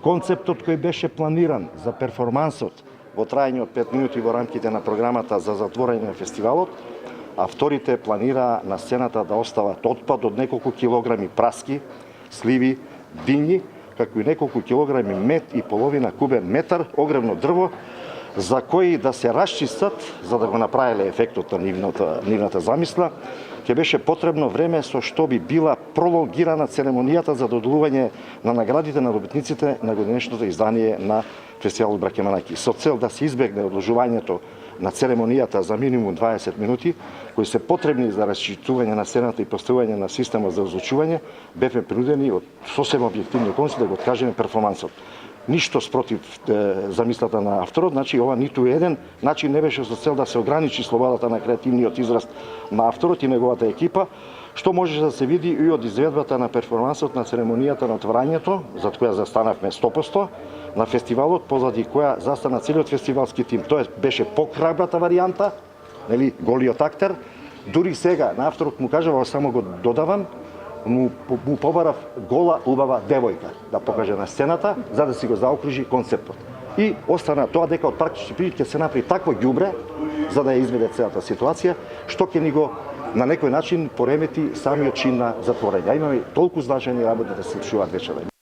Концептот кој беше планиран за перформансот во трајање од 5 минути во рамките на програмата за затворање на фестивалот, авторите планираа на сцената да остават отпад од неколку килограми праски, сливи, дињи, како и неколку килограми мед и половина кубен метар огромно дрво, за кои да се расчистат, за да го направиле ефектот на нивната замисла, ќе беше потребно време со што би била пролонгирана церемонијата за доделување на наградите на добитниците на годинешното издание на фестивалот Браќа Манаки. Со цел да се избегне одложувањето на церемонијата за минимум 20 минути, кои се потребни за расчитување на сцената и поставување на системот за озвучување, бевме принудени од сосем објективни околности да го откажеме перформансот. Ништо спротив замислата на авторот, значи ова ниту еден начин не беше со цел да се ограничи слободата на креативниот израз на авторот и неговата екипа, што може да се види и од изведбата на перформансот на церемонијата на отворањето, за која застанавме 100%, на фестивалот, позади која застана целиот фестивалски тим. Тоа беше покрајбата варијанта, нели, голиот актер. Дури сега на авторот му кажав, само го додавам, му побарав гола, убава девојка да покаже на сцената, за да си го заокружи концептот. И остана тоа дека од практични причини ќе се направи такво ѓубре, за да ја изведе целата ситуација, што ќе ни го на некој начин поремети самиот чин на затворање. А имаме толку значајни работи да се случуваат вечерва.